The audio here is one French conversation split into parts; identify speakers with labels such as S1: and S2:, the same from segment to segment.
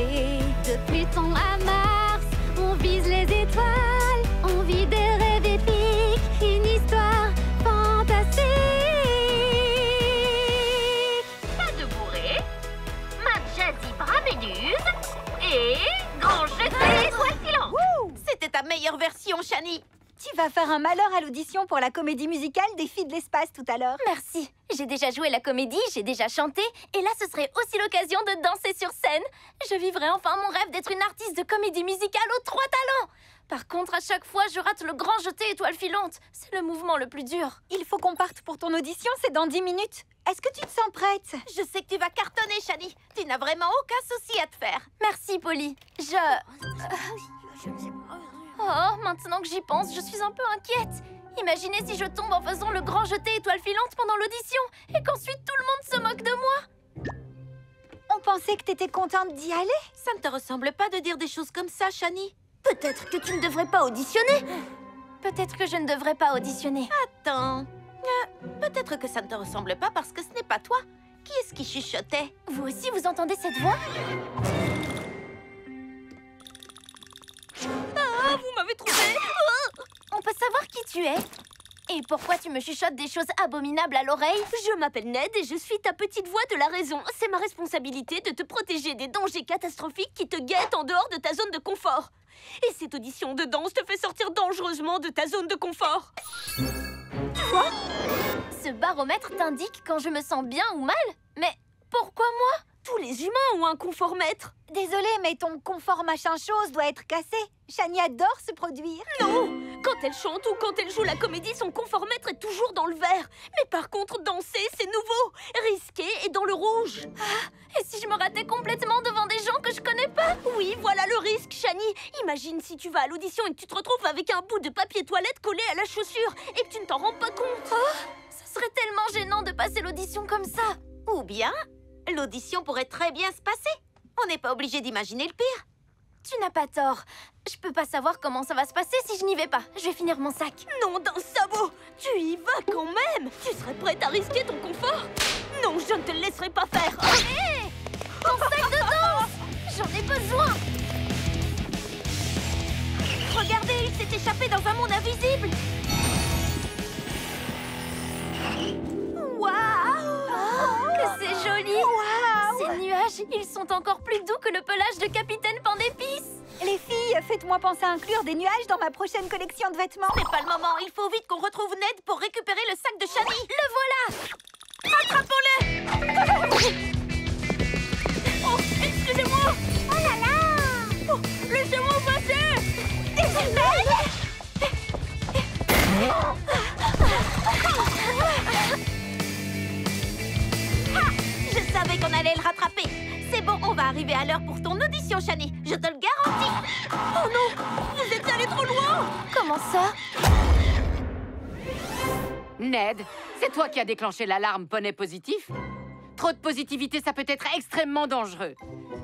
S1: rêver. De Pluton à Mars, on vise les étoiles. On vit des rêves épiques, une histoire fantastique.
S2: Pas de bourrée, Mad Jazzy Braméduse et Grand Jeté étoile filante.
S3: C'était ta meilleure version, Shani.
S4: Tu vas faire un malheur à l'audition pour la comédie musicale des filles de l'espace tout à l'heure.
S5: Merci. J'ai déjà joué la comédie, j'ai déjà chanté, et là ce serait aussi l'occasion de danser sur scène. Je vivrai enfin mon rêve d'être une artiste de comédie musicale aux 3 talents. Par contre, à chaque fois, je rate le grand jeté étoile filante. C'est le mouvement le plus dur.
S4: Il faut qu'on parte pour ton audition, c'est dans 10 minutes. Est-ce que tu te sens prête?
S3: Je sais que tu vas cartonner, Shani. Tu n'as vraiment aucun souci à te faire.
S5: Merci, Polly. Oh, maintenant que j'y pense, je suis un peu inquiète. Imaginez si je tombe en faisant le grand jeté étoile filante pendant l'audition et qu'ensuite tout le monde se moque de moi.
S4: On pensait que t'étais contente d'y aller.
S3: Ça ne te ressemble pas de dire des choses comme ça, Shani.
S5: Peut-être que tu ne devrais pas auditionner. Peut-être que je ne devrais pas auditionner.
S3: Attends. Peut-être que ça ne te ressemble pas parce que ce n'est pas toi. Qui est-ce qui chuchotait?
S5: Vous aussi, vous entendez cette voix?
S3: Ah, vous m'avez trouvé.
S5: On peut savoir qui tu es? Et pourquoi tu me chuchotes des choses abominables à l'oreille?
S2: Je m'appelle Ned et je suis ta petite voix de la raison. C'est ma responsabilité de te protéger des dangers catastrophiques qui te guettent en dehors de ta zone de confort. Et cette audition de danse te fait sortir dangereusement de ta zone de confort.
S5: Quoi? Ce baromètre t'indique quand je me sens bien ou mal? Mais pourquoi moi?
S2: Tous les humains ont un conformètre.
S4: Désolée, mais ton confort machin chose doit être cassé. Shani adore se produire.
S2: Non! Quand elle chante ou quand elle joue la comédie, son conformètre est toujours dans le vert. Mais par contre, danser, c'est nouveau, risqué et dans le rouge.
S5: Ah, et si je me ratais complètement devant des gens que je connais pas?
S2: Oui, voilà le risque, Shani. Imagine si tu vas à l'audition et que tu te retrouves avec un bout de papier toilette collé à la chaussure et que tu ne t'en rends pas compte.
S5: Oh, ce serait tellement gênant de passer l'audition comme ça.
S3: Ou bien, l'audition pourrait très bien se passer. On n'est pas obligé d'imaginer le pire.
S5: Tu n'as pas tort. Je peux pas savoir comment ça va se passer si je n'y vais pas. Je vais finir mon sac.
S2: Non, d'un sabot! Tu y vas quand même! Tu serais prête à risquer ton confort? Non, je ne te laisserai pas faire!
S5: Hé! Ton sac de danse! J'en ai besoin!
S2: Regardez, il s'est échappé dans un monde invisible!
S5: Waouh! Que c'est joli!
S4: Waouh!
S5: Ces nuages, ils sont encore plus doux que le pelage de Capitaine Pain d'épices!
S4: Les filles, faites-moi penser à inclure des nuages dans ma prochaine collection de vêtements.
S3: C'est pas le moment, il faut vite qu'on retrouve Ned pour récupérer le sac de Shani.
S5: Le voilà!
S2: Attrapons-le! Oh, excusez-moi!
S5: Oh là là!
S2: Oh, laissez-moi passer!
S3: Je savais qu'on allait le rattraper. C'est bon, on va arriver à l'heure pour ton audition, Shani. Je te le garantis.
S2: Oh non! Vous êtes allé trop loin!
S5: Comment ça?
S6: Ned, c'est toi qui as déclenché l'alarme poney positif? Trop de positivité, ça peut être extrêmement dangereux.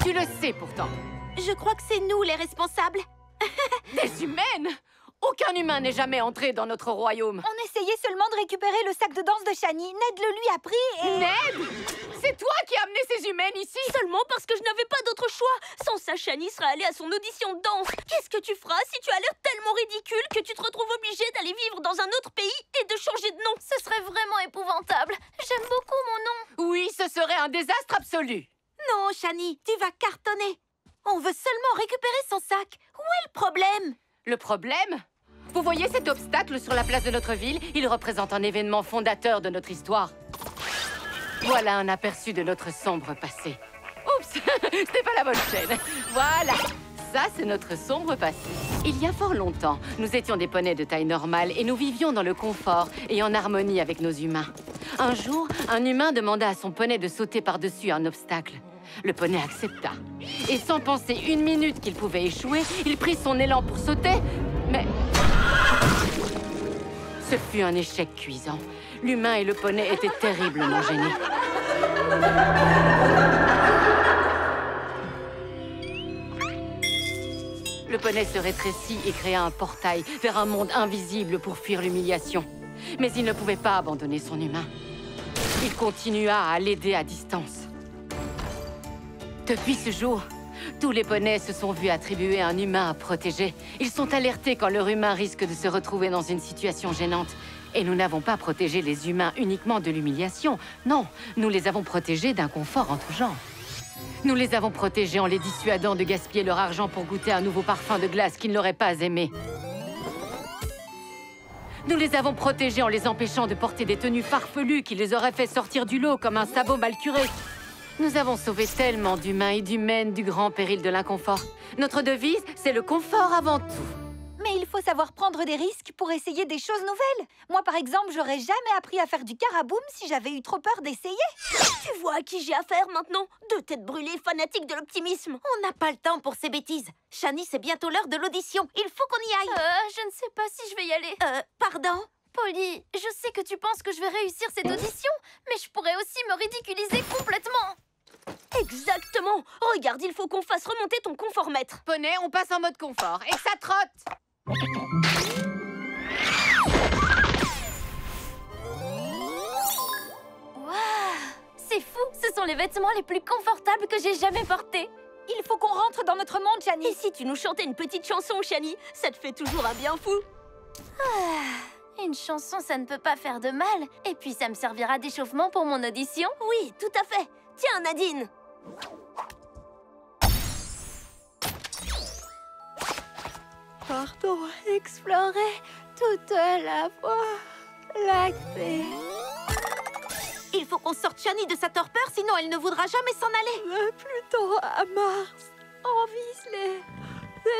S6: Tu le sais pourtant.
S3: Je crois que c'est nous les responsables.
S6: Des humaines? Aucun humain n'est jamais entré dans notre royaume.
S4: On essayait seulement de récupérer le sac de danse de Shani. Ned le lui a pris et...
S6: Ned! C'est toi qui as amené ces humaines ici?
S2: Seulement parce que je n'avais pas d'autre choix. Sans ça, Shani serait allée à son audition de danse. Qu'est-ce que tu feras si tu as l'air tellement ridicule que tu te retrouves obligée d'aller vivre dans un autre pays et de changer de nom?
S5: Ce serait vraiment épouvantable. J'aime beaucoup mon nom.
S6: Oui, ce serait un désastre absolu.
S3: Non, Shani, tu vas cartonner. On veut seulement récupérer son sac. Où est le problème?
S6: Le problème? Vous voyez cet obstacle sur la place de notre ville? Il représente un événement fondateur de notre histoire. Voilà un aperçu de notre sombre passé. Oups, c'était pas la bonne chaîne. Voilà, ça c'est notre sombre passé. Il y a fort longtemps, nous étions des poneys de taille normale et nous vivions dans le confort et en harmonie avec nos humains. Un jour, un humain demanda à son poney de sauter par-dessus un obstacle. Le poney accepta. Et sans penser une minute qu'il pouvait échouer, il prit son élan pour sauter, mais... ce fut un échec cuisant. L'humain et le poney étaient terriblement gênés. Le poney se rétrécit et créa un portail vers un monde invisible pour fuir l'humiliation. Mais il ne pouvait pas abandonner son humain. Il continua à l'aider à distance. Depuis ce jour, Tous les poneys se sont vus attribuer un humain à protéger. Ils sont alertés quand leur humain risque de se retrouver dans une situation gênante. Et nous n'avons pas protégé les humains uniquement de l'humiliation. Non, nous les avons protégés d'un confort en tout genre. Nous les avons protégés en les dissuadant de gaspiller leur argent pour goûter un nouveau parfum de glace qu'ils n'auraient pas aimé. Nous les avons protégés en les empêchant de porter des tenues farfelues qui les auraient fait sortir du lot comme un sabot mal curé. Nous avons sauvé tellement d'humains et d'humaines du grand péril de l'inconfort. Notre devise, c'est le confort avant tout.
S4: Mais il faut savoir prendre des risques pour essayer des choses nouvelles. Moi, par exemple, j'aurais jamais appris à faire du caraboum si j'avais eu trop peur d'essayer.
S2: Tu vois à qui j'ai affaire maintenant? Deux têtes brûlées fanatiques de l'optimisme.
S3: On n'a pas le temps pour ces bêtises. Shani, c'est bientôt l'heure de l'audition. Il faut qu'on y aille.
S5: Je ne sais pas si je vais y aller.
S3: Pardon?
S5: Polly, je sais que tu penses que je vais réussir cette audition, mais je pourrais aussi me ridiculiser complètement.
S2: Exactement. Regarde, il faut qu'on fasse remonter ton conformètre.
S6: Poney, on passe en mode confort et ça trotte.
S5: Waouh, c'est fou, ce sont les vêtements les plus confortables que j'ai jamais portés.
S4: Il faut qu'on rentre dans notre monde, Shani.
S2: Et si tu nous chantais une petite chanson, Shani? Ça te fait toujours un bien fou.
S5: Une chanson, ça ne peut pas faire de mal. Et puis, ça me servira d'échauffement pour mon audition.
S2: Oui, tout à fait. Tiens, Nadine.
S5: Partons explorer toute la voie lactée.
S3: Il faut qu'on sorte Shani de sa torpeur, sinon elle ne voudra jamais s'en aller.
S5: Plutôt à Mars. On vise les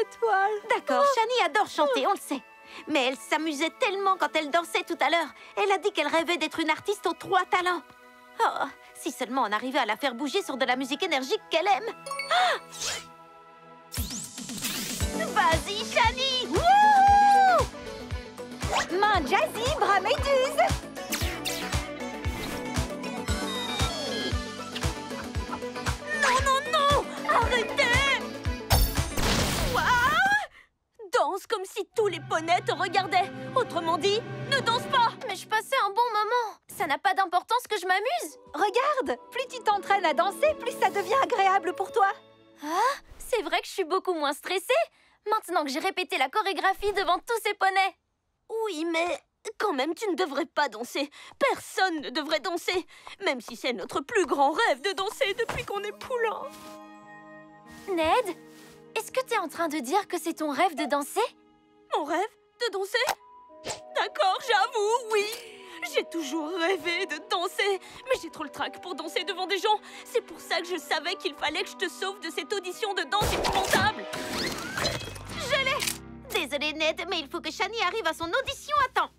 S5: étoiles.
S3: D'accord, Shani adore chanter, on le sait. Mais elle s'amusait tellement quand elle dansait tout à l'heure. Elle a dit qu'elle rêvait d'être une artiste aux 3 talents. Oh, si seulement on arrivait à la faire bouger sur de la musique énergique qu'elle aime. Ah! Vas-y, Shani! Wouh!
S4: Main jazzy, bras méduse.
S2: Non, non, non! Arrêtez! Waouh! Danse comme si tous les poneys te regardaient. Autrement dit, ne danse pas!
S5: Mais je passais un bon moment. Ça n'a pas d'importance que je m'amuse.
S4: Regarde, plus tu t'entraînes à danser, plus ça devient agréable pour toi.
S5: Ah, c'est vrai que je suis beaucoup moins stressée. Maintenant que j'ai répété la chorégraphie devant tous ces poneys.
S2: Oui, mais quand même, tu ne devrais pas danser. Personne ne devrait danser. Même si c'est notre plus grand rêve de danser depuis qu'on est poulain.
S5: Ned, est-ce que t'es en train de dire que c'est ton rêve de danser?
S2: Mon rêve de danser? D'accord, j'avoue, oui. J'ai toujours rêvé de danser. Mais j'ai trop le trac pour danser devant des gens. C'est pour ça que je savais qu'il fallait que je te sauve de cette audition de danse épouvantable.
S3: Je l'ai! Désolée, Ned, mais il faut que Shani arrive à son audition à temps.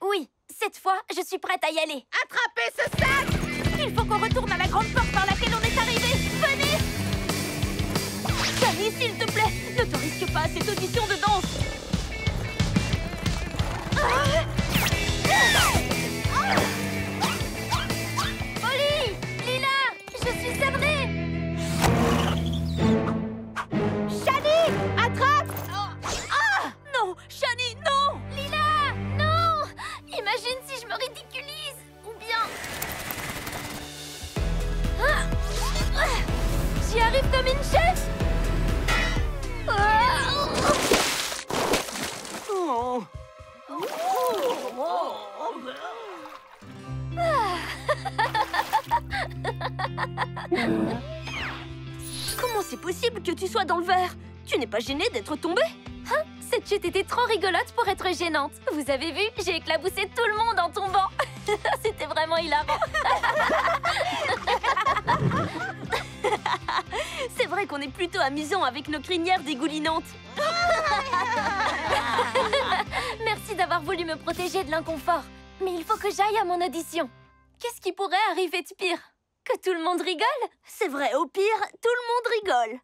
S5: Oui, cette fois, je suis prête à y aller.
S3: Attrapez ce sac! Il faut qu'on retourne à la grande porte par laquelle on est arrivé. Venez!
S2: Shani, s'il te plaît, ne te risque pas à cette audition de danse.
S5: Polly! Lila! Je suis cernée!
S4: Shani, attrape!
S2: Non, Shani, non!
S5: Lila! Non! Imagine si je me ridiculise! Ou bien... J'y arrive comme une chef!
S2: Oh. Comment c'est possible que tu sois dans le verre? Tu n'es pas gênée d'être tombée?
S5: Hein? Cette chute était trop rigolote pour être gênante. Vous avez vu? J'ai éclaboussé tout le monde en tombant. C'était vraiment hilarant.
S2: C'est vrai qu'on est plutôt amusant avec nos crinières dégoulinantes.
S5: Merci d'avoir voulu me protéger de l'inconfort. Mais il faut que j'aille à mon audition. Qu'est-ce qui pourrait arriver de pire? Que tout le monde rigole?
S2: C'est vrai, au pire, tout le monde rigole.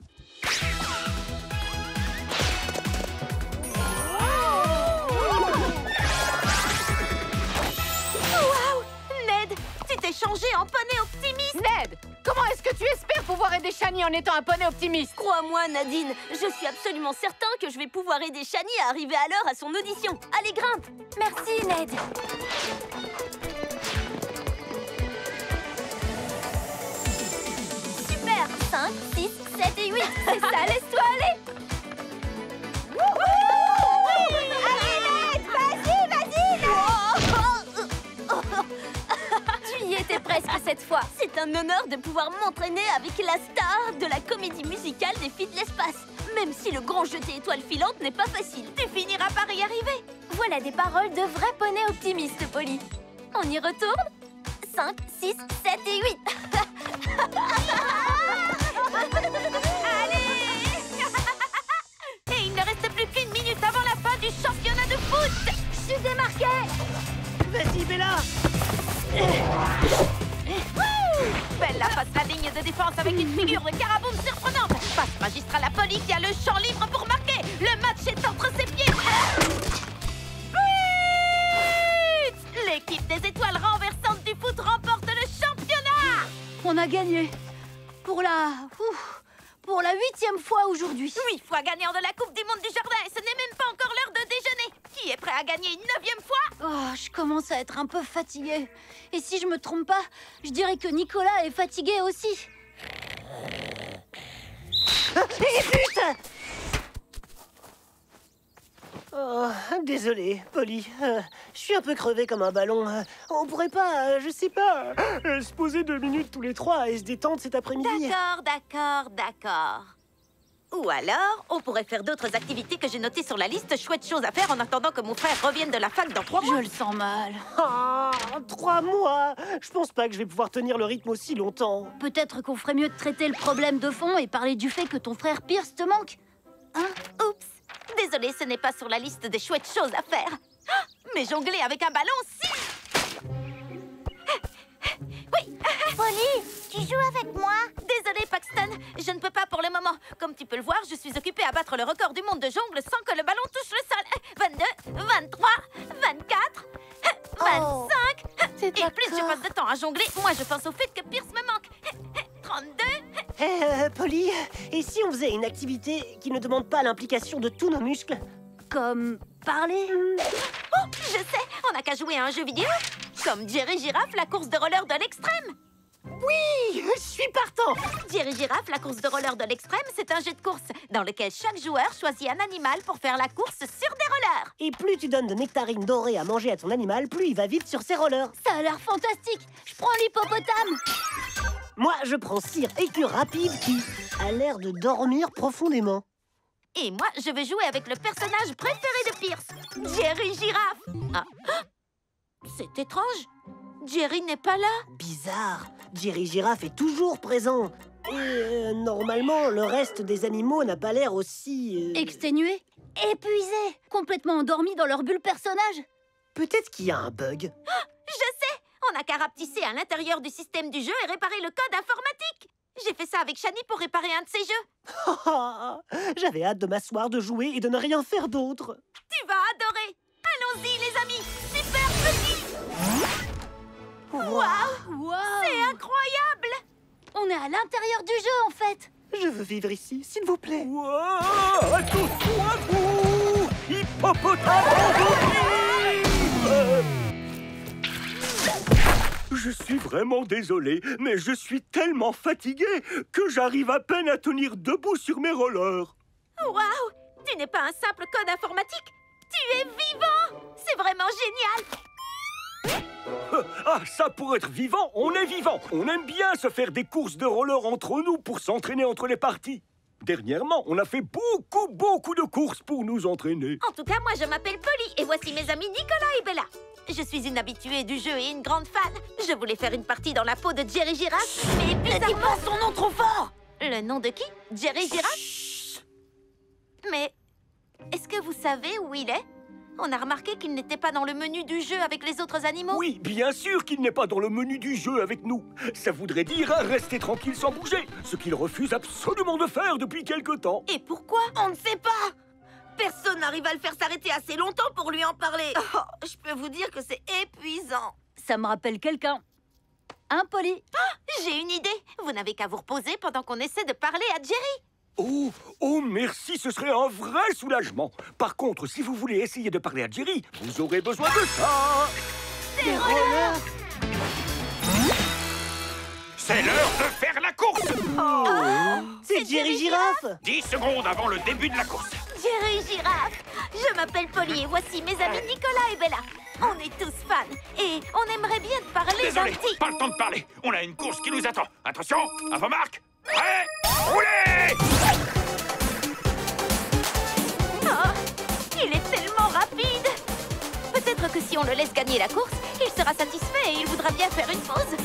S3: Waouh! Ned, tu t'es changé en poney optimiste!
S6: Ned, comment est-ce que tu espères pouvoir aider Shani en étant un poney optimiste?
S2: Crois-moi, Nadine, je suis absolument certain que je vais pouvoir aider Shani à arriver à l'heure à son audition. Allez, grimpe!
S5: Merci, Ned. Super, 5, 5, 6, 7 et 8. C'est ça, laisse-toi aller. Tu y étais presque cette fois.
S2: C'est un honneur de pouvoir m'entraîner avec la star de la comédie musicale des filles de l'espace. Même si le grand jeté étoile filante n'est pas facile.
S3: Tu finiras par y arriver.
S5: Voilà des paroles de vrais poneys optimistes, Polly. On y retourne? 5, 6, 7 et 8.
S3: Allez. Et il ne reste plus qu'une minute avant la fin du championnat de foot.
S4: Je suis démarquée.
S7: Vas-y, Bella!
S3: Bella passe la ligne de défense avec une figure de Caraboom surprenante. Passe magistrale à Polly qui a le champ libre pour marquer. Le match est entre ses pieds. But! L'équipe des étoiles renversantes du foot remporte le championnat.
S4: On a gagné. Pour la 8e fois aujourd'hui.
S3: 8 fois gagnant de la Coupe du Monde du Jardin et ce n'est même pas encore l'heure de déjeuner. Qui est prêt à gagner une 9e fois?
S4: Oh, je commence à être un peu fatiguée. Et si je me trompe pas, je dirais que Nicolas est fatigué aussi.
S7: Oh, désolé, Polly. Je suis un peu crevé comme un ballon. On pourrait pas, je sais pas, se poser 2 minutes tous les trois et se détendre cet après-midi.
S3: D'accord. Ou alors, on pourrait faire d'autres activités que j'ai notées sur la liste chouettes choses à faire en attendant que mon frère revienne de la fac dans 3 mois.
S4: Je le sens mal.
S7: Ah, 3 mois. Je pense pas que je vais pouvoir tenir le rythme aussi longtemps.
S4: Peut-être qu'on ferait mieux de traiter le problème de fond et parler du fait que ton frère Pierce te manque. Hein?
S3: Oups. Désolée, ce n'est pas sur la liste des chouettes choses à faire. Ah, mais jongler avec un ballon, si! Oui!
S5: Polly, tu joues avec moi?
S3: Désolée, Paxton, je ne peux pas pour le moment. Comme tu peux le voir, je suis occupée à battre le record du monde de jongle sans que le ballon touche le sol. 22, 23, 24, 25... Et plus je passe de temps à jongler, moins je pense au fait que Pierce me manque. 32...
S7: Polly, et si on faisait une activité qui ne demande pas l'implication de tous nos muscles?
S4: Comme parler?
S3: Oh, je sais, on n'a qu'à jouer à un jeu vidéo. Comme Jerry Giraffe, la course de roller de l'extrême.
S7: Oui, je suis partant.
S3: Jerry Giraffe, la course de roller de l'extrême, c'est un jeu de course dans lequel chaque joueur choisit un animal pour faire la course sur des rollers.
S7: Et plus tu donnes de nectarines dorées à manger à ton animal, plus il va vite sur ses rollers.
S4: Ça a l'air fantastique. Je prends l'hippopotame.
S7: Moi, je prends Sir Écure Rapide qui a l'air de dormir profondément.
S3: Et moi, je vais jouer avec le personnage préféré de Pierce, Jerry Giraffe. Ah, c'est étrange. Jerry n'est pas là.
S7: Bizarre. Jerry Giraffe est toujours présent. Et normalement, le reste des animaux n'a pas l'air aussi...
S4: Exténués, épuisés, complètement endormis dans leur bulle personnage.
S7: Peut-être qu'il y a un bug.
S3: Je sais. On n'a qu'à rapetisser à l'intérieur du système du jeu et réparer le code informatique. J'ai fait ça avec Shani pour réparer un de ses jeux.
S7: J'avais hâte de m'asseoir, de jouer et de ne rien faire d'autre.
S3: Tu vas adorer. Allons-y, les amis. Super petit. Waouh! C'est incroyable!
S4: On est à l'intérieur du jeu, en fait.
S7: Je veux vivre ici, s'il vous plaît.
S8: Wow, attention à vous! Hippopotame endormi! Je suis vraiment désolé, mais je suis tellement fatigué que j'arrive à peine à tenir debout sur mes rollers.
S3: Waouh! Tu n'es pas un simple code informatique. Tu es vivant! C'est vraiment génial!
S8: Ah, ça pour être vivant, on est vivant. On aime bien se faire des courses de roller entre nous pour s'entraîner entre les parties. Dernièrement, on a fait beaucoup de courses pour nous entraîner.
S3: En tout cas, moi, je m'appelle Polly et voici mes amis Nicolas et Bella. Je suis une habituée du jeu et une grande fan. Je voulais faire une partie dans la peau de Jerry Giraffe, mais bizarrement...
S7: Dis pas son nom trop fort!
S3: Le nom de qui? Jerry Giraffe? Mais est-ce que vous savez où il est? On a remarqué qu'il n'était pas dans le menu du jeu avec les autres animaux.
S8: Oui, bien sûr qu'il n'est pas dans le menu du jeu avec nous. Ça voudrait dire rester tranquille sans bouger, ce qu'il refuse absolument de faire depuis quelque temps.
S3: Et pourquoi? On ne sait pas. Personne n'arrive à le faire s'arrêter assez longtemps pour lui en parler. Oh, je peux vous dire que c'est épuisant.
S4: Ça me rappelle quelqu'un. Hein, Polly?
S3: J'ai une idée. Vous n'avez qu'à vous reposer pendant qu'on essaie de parler à Jerry.
S8: Oh, merci, ce serait un vrai soulagement. Par contre, si vous voulez essayer de parler à Jerry, vous aurez besoin de ça.
S3: Des rollers!
S9: C'est l'heure de faire la course.
S7: C'est Jerry Giraffe.
S9: 10 secondes avant le début de la course.
S3: Jerry Giraffe. Je m'appelle Polly et voici mes amis Nicolas et Bella. On est tous fans et on aimerait bien te parler d'un
S9: Désolé,
S3: petit...
S9: pas le temps de parler. On a une course qui nous attend. Attention, à vos marques. Prêt, roulez!
S3: Oh, il est tellement rapide. Peut-être que si on le laisse gagner la course, il sera satisfait et il voudra bien faire une pause.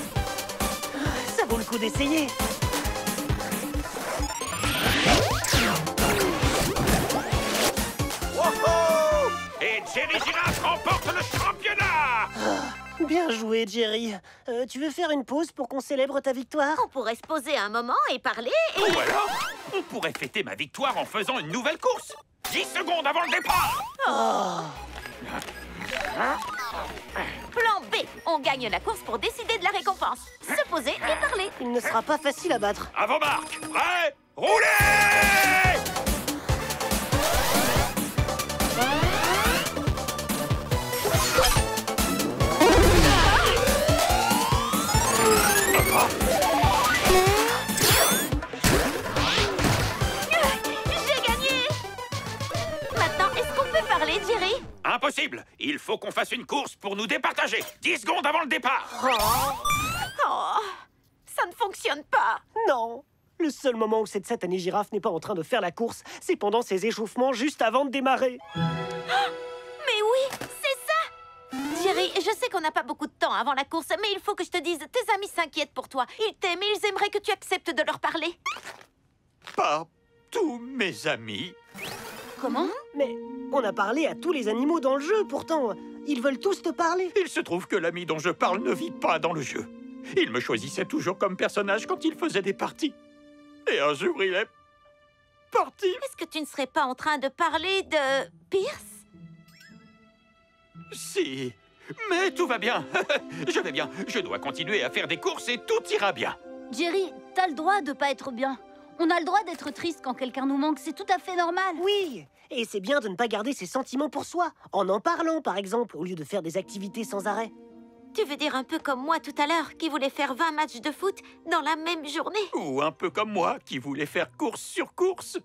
S7: Ça vaut le coup d'essayer.
S9: Wouhou! Et Jerry Giraffe remporte le championnat!
S7: Bien joué, Jerry. Tu veux faire une pause pour qu'on célèbre ta victoire?
S3: On pourrait se poser un moment et parler et...
S9: Ou alors, on pourrait fêter ma victoire en faisant une nouvelle course. 10 secondes avant le départ!
S3: Plan B, on gagne la course pour décider de la récompense. Se poser et parler.
S7: Il ne sera pas facile à battre.
S9: À vos marques. Prêt, roulez!
S3: J'ai gagné! Maintenant, est-ce qu'on peut parler, Jerry?
S9: Impossible. Il faut qu'on fasse une course pour nous départager. 10 secondes avant le départ.
S3: Oh, ça ne fonctionne pas.
S7: Non. Le seul moment où cette satanée girafe n'est pas en train de faire la course, c'est pendant ses échauffements juste avant de démarrer.
S3: Mais oui, c'est ça! Jerry, je sais qu'on n'a pas beaucoup de temps avant la course, mais il faut que je te dise, tes amis s'inquiètent pour toi. Ils t'aiment et ils aimeraient que tu acceptes de leur parler.
S9: Pas tous mes amis.
S3: Comment?
S7: Mais on a parlé à tous les animaux dans le jeu, pourtant. Ils veulent tous te parler.
S9: Il se trouve que l'ami dont je parle ne vit pas dans le jeu. Il me choisissait toujours comme personnage quand il faisait des parties. Et un jour, il est parti.
S3: Est-ce que tu ne serais pas en train de parler de... Pierce?
S9: Si, mais tout va bien. Je vais bien. Je dois continuer à faire des courses et tout ira bien.
S2: Jerry, t'as le droit de pas être bien. On a le droit d'être triste quand quelqu'un nous manque, c'est tout à fait normal.
S7: Oui, et c'est bien de ne pas garder ses sentiments pour soi, en parlant, par exemple, au lieu de faire des activités sans arrêt.
S3: Tu veux dire un peu comme moi tout à l'heure, qui voulait faire 20 matchs de foot dans la même journée?
S9: Ou un peu comme moi, qui voulait faire course sur course.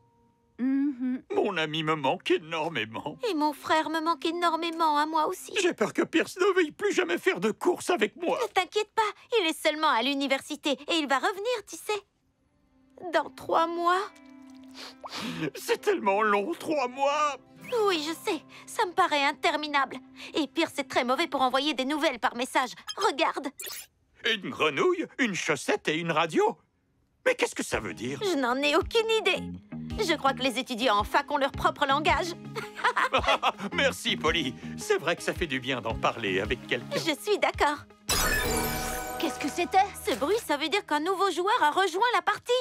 S9: Mon ami me manque énormément.
S3: Et mon frère me manque énormément, à moi aussi.
S9: J'ai peur que Pierce ne veuille plus jamais faire de course avec moi.
S3: Ne t'inquiète pas, il est seulement à l'université et il va revenir, tu sais. Dans 3 mois.
S9: C'est tellement long, 3 mois.
S3: Oui, je sais, ça me paraît interminable. Et Pierce est très mauvais pour envoyer des nouvelles par message. Regarde.
S9: Une grenouille, une chaussette et une radio? Mais qu'est-ce que ça veut dire?
S3: Je n'en ai aucune idée. Je crois que les étudiants en fac ont leur propre langage.
S9: Merci, Polly. C'est vrai que ça fait du bien d'en parler avec quelqu'un.
S3: Je suis d'accord.
S2: Qu'est-ce que c'était?
S3: Ce bruit, ça veut dire qu'un nouveau joueur a rejoint la partie.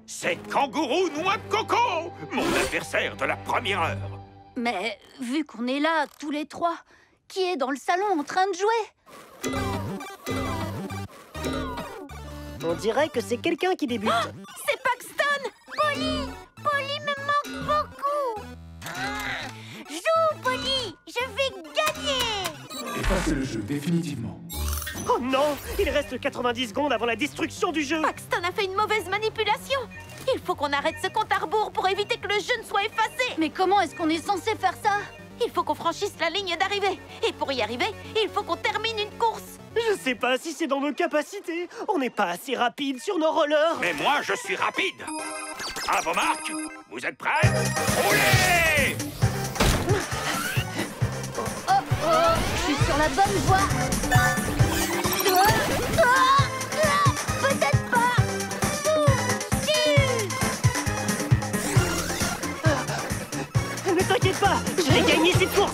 S9: C'est Kangourou Noix de Coco, mon adversaire de la première heure.
S2: Mais vu qu'on est là, tous les trois, qui est dans le salon en train de jouer?
S7: On dirait que c'est quelqu'un qui débute.
S3: C'est Paxton! Polly! Polly me manque beaucoup! Joue, Polly! Je vais gagner!
S10: Effacez le jeu définitivement.
S7: Oh non! Il reste 90 secondes avant la destruction du jeu.
S3: Paxton a fait une mauvaise manipulation! Il faut qu'on arrête ce compte à rebours pour éviter que le jeu ne soit effacé!
S2: Mais comment est-ce qu'on est censé faire ça?
S3: Il faut qu'on franchisse la ligne d'arrivée! Et pour y arriver, il faut qu'on termine une course!
S7: Je sais pas si c'est dans nos capacités. On n'est pas assez rapide sur nos rollers.
S9: Mais moi, je suis rapide. À vos marques, vous êtes prêts? Roulez!
S2: Je suis sur la bonne voie.
S3: Peut-être pas!
S7: Ne t'inquiète pas, je vais gagner cette course.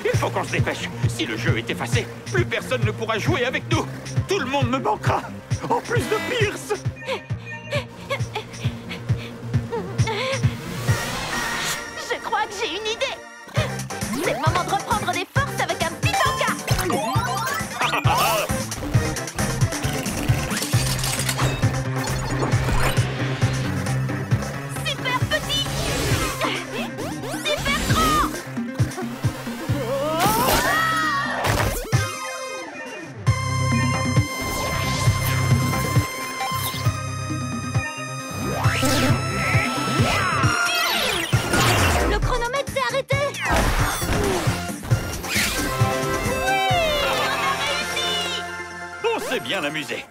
S9: Il faut qu'on se dépêche. Si le jeu est effacé, plus personne ne pourra jouer avec nous. Tout le monde me manquera. En plus de Pierce.
S3: Je crois que j'ai une idée! C'est le moment de reprendre des forces avec un petit encas!
S9: bien amusé.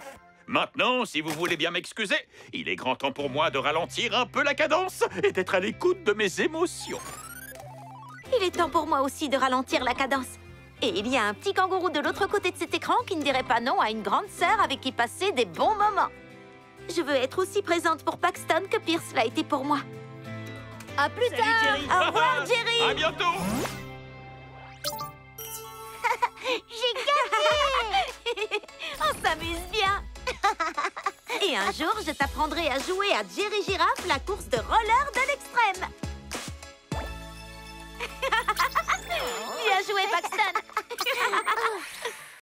S9: Maintenant, si vous voulez bien m'excuser, il est grand temps pour moi de ralentir un peu la cadence et d'être à l'écoute de mes émotions.
S3: Il est temps pour moi aussi de ralentir la cadence. Et il y a un petit kangourou de l'autre côté de cet écran qui ne dirait pas non à une grande sœur avec qui passer des bons moments. Je veux être aussi présente pour Paxton que Pierce l'a été pour moi.
S2: À plus
S7: Salut,
S2: tard.
S7: Jerry.
S3: Au revoir, Jerry.
S9: À bientôt.
S3: J'ai gagné. On s'amuse bien. Et un jour, je t'apprendrai à jouer à Jerry Giraffe, la course de roller de l'extrême.